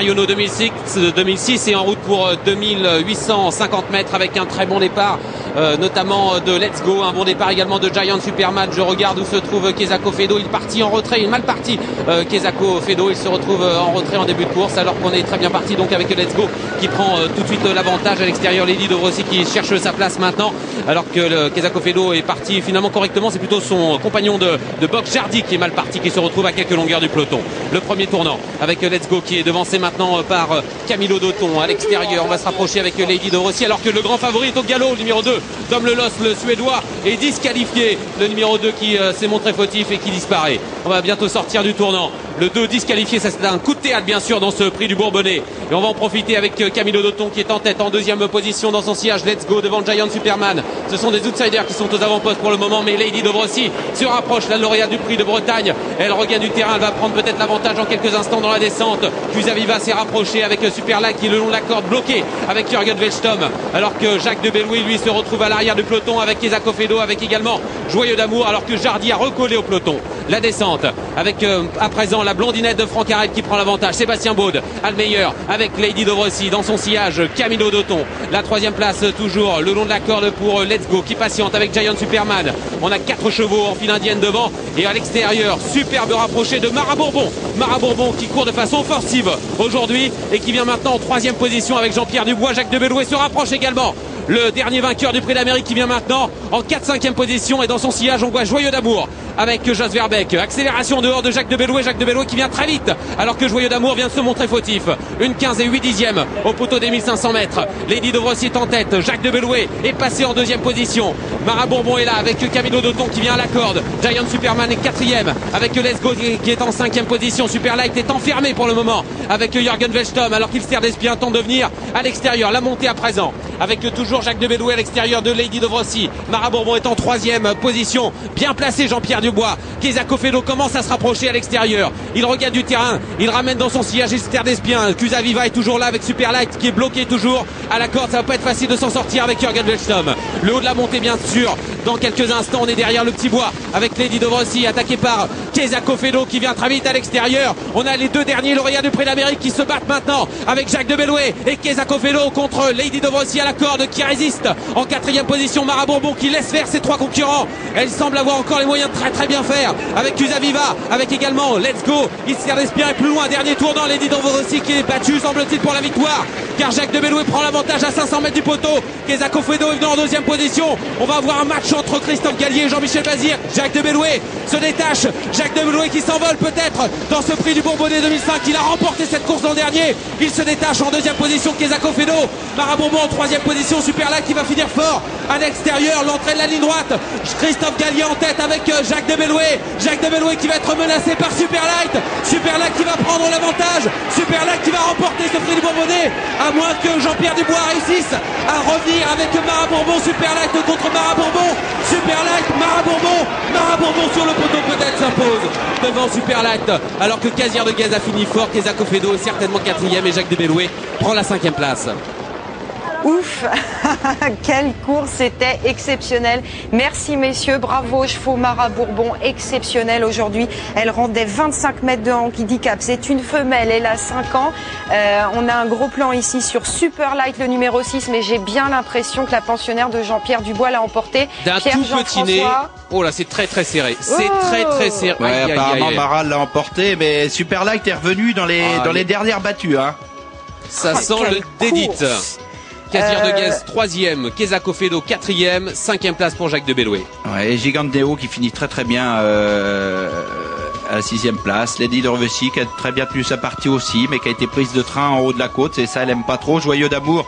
Yono 2006 et en route pour 2850 mètres avec un très bon départ, notamment de Let's Go, un bon départ également de Giant Superman. Je regarde où se trouve Kezako Fedo, il est parti en retrait, il est mal parti. Kezako Fedo, il se retrouve en retrait en début de course alors qu'on est très bien parti donc avec Let's Go qui prend tout de suite l'avantage à l'extérieur. Lady Dobrossi qui cherche sa place maintenant alors que Kezako Fedo est parti finalement correctement. C'est plutôt son compagnon de boxe Jardy qui est mal parti, qui se retrouve à quelques longueurs du peloton. Le premier tournant avec Let's Go qui est devancé maintenant par Camilo Doton à l'extérieur. On va se rapprocher avec Lady Dobrossi alors que le grand favori est au galop. Le numéro 2, Dom Lelos, le suédois, est disqualifié. Le numéro 2 qui s'est montré fautif et qui disparaît. On va bientôt sortir du tournant. Le 2 disqualifié, ça c'est un coup de théâtre bien sûr dans ce prix du Bourbonnais. Et on va en profiter avec Camilo Doton qui est en tête en deuxième position dans son sillage. Let's Go devant Giant Superman. Ce sont des outsiders qui sont aux avant-postes pour le moment, mais Lady Dobrossi se rapproche, la lauréate du prix de Bretagne. Elle regagne du terrain, elle va prendre peut-être l'avantage en quelques instants dans la descente. Cusaviva s'est rapproché avec Superlight qui est le long de la corde bloqué avec Jürgen Welstom. Alors que Jacques de Bellouis lui se retrouve à l'arrière du peloton avec Kezako Fedo, avec également Joyeux d'amour, alors que Jardy a recollé au peloton. La descente avec à présent la blondinette de Franck Arrête qui prend l'avantage. Sébastien Baude a le meilleur avec Lady Dobrossi dans son sillage. Camilo Doton, la troisième place toujours le long de la corde pour Let's Go qui patiente avec Giant Superman. On a 4 chevaux en file indienne devant et à l'extérieur, superbe rapproché de Mara Bourbon. Mara Bourbon qui court de façon offensive aujourd'hui et qui vient maintenant en troisième position avec Jean-Pierre Dubois. Jacques de Bellouet se rapproche également. Le dernier vainqueur du prix d'Amérique qui vient maintenant en 4-5e position et dans son sillage on voit Joyeux d'amour avec Jos Verbeek. Accélération dehors de Jacques de Bellouet. Jacques de Bellouet qui vient très vite alors que Joyeux d'amour vient de se montrer fautif. Une 15 et 8 dixièmes au poteau des 1500 mètres. Lady Dobrossi est en tête. Jacques de Bellouet est passé en deuxième position. Mara Bourbon est là avec Camilo Doton qui vient à la corde. Giant Superman est 4e avec Let's Go qui est en 5e position. Superlight est enfermé pour le moment avec Jürgen Welstom alors qu'il sert d'espion, tente de venir à l'extérieur. La montée à présent avec toujours Jacques de Bellouet à l'extérieur de Lady Dobrossi. Mara Bourbon est en 3e position. Bien placé Jean-Pierre Dubois. Kezako Fedo commence à se rapprocher à l'extérieur. Il regagne du terrain. Il ramène dans son sillage Esther Despien. Cusaviva est toujours là avec Superlight qui est bloqué toujours à la corde. Ça va pas être facile de s'en sortir avec Jürgen Welstom. Le haut de la montée bien sûr. Dans quelques instants on est derrière le petit bois avec Lady Dobrossi attaqué par Kezako Fedo qui vient très vite à l'extérieur. On a les deux derniers lauréats du prix d'Amérique qui se battent maintenant avec Jacques de Bellouet et Kezako Fedo contre Lady Dobrossi à la corde qui résiste. En 4e position Mara Bourbon qui laisse faire ses 3 concurrents. Elle semble avoir encore les moyens de très bien faire avec Cusaviva, avec également Let's Go. Il sert d'espérer plus loin. Dernier tournant, Lady Dobrossi qui est battue semble-t-il pour la victoire car Jacques de Bellouet prend l'avantage à 500 mètres du poteau. Kezako Fedo est venu en 2e position. On va avoir un match entre Christophe Gallier et Jean-Michel Bazir. Jacques de Bellouet se détache. Jacques de Bellouet qui s'envole peut-être dans ce prix du Bourbonnais 2005. Il a remporté cette course l'an dernier. Il se détache en 2e position. Kezako Fedo. Mara Bourbon en 3e position. Superlight qui va finir fort à l'extérieur. L'entrée de la ligne droite. Christophe Gallier en tête avec Jacques de Bellouet. Jacques de Bellouet qui va être menacé par Superlight. Superlight qui va prendre l'avantage. Superlight qui va remporter ce prix du Bourbonnais. À moins que Jean-Pierre Dubois réussisse à revenir avec Mara Bourbon. Superlight contre Mara Bourbon. Superlight, Mara Bourbon. Mara Bourbon sur le poteau peut-être s'impose devant Superlight. Alors que Casier de Gaz a fini fort. Kezako Fedo est certainement 4e et Jacques de Bellouet prend la 5e place. Ouf, quelle course, c'était exceptionnel. Merci messieurs, bravo aux chevaux. Mara Bourbon, exceptionnelle aujourd'hui. Elle rendait 25 mètres de handicap. C'est une femelle, elle a 5 ans. On a un gros plan ici sur Superlight, le numéro 6, mais j'ai bien l'impression que la pensionnaire de Jean-Pierre Dubois l'a emporté. D'un tout petit nez. Oh là, c'est très serré. C'est très serré. Ouais, apparemment Mara l'a emporté, mais Superlight est revenu dans les dernières battues. Hein. Ça sent le dédit. Casier de Gaz 3e, Kezako Fedo 4e, 5e place pour Jacques de Bellouet. Ouais, et Gigante Deo qui finit très bien à la 6e place. Lady Dobrossi qui a très bien tenu sa partie aussi, mais qui a été prise de train en haut de la côte, et ça elle aime pas trop. Joyeux d'amour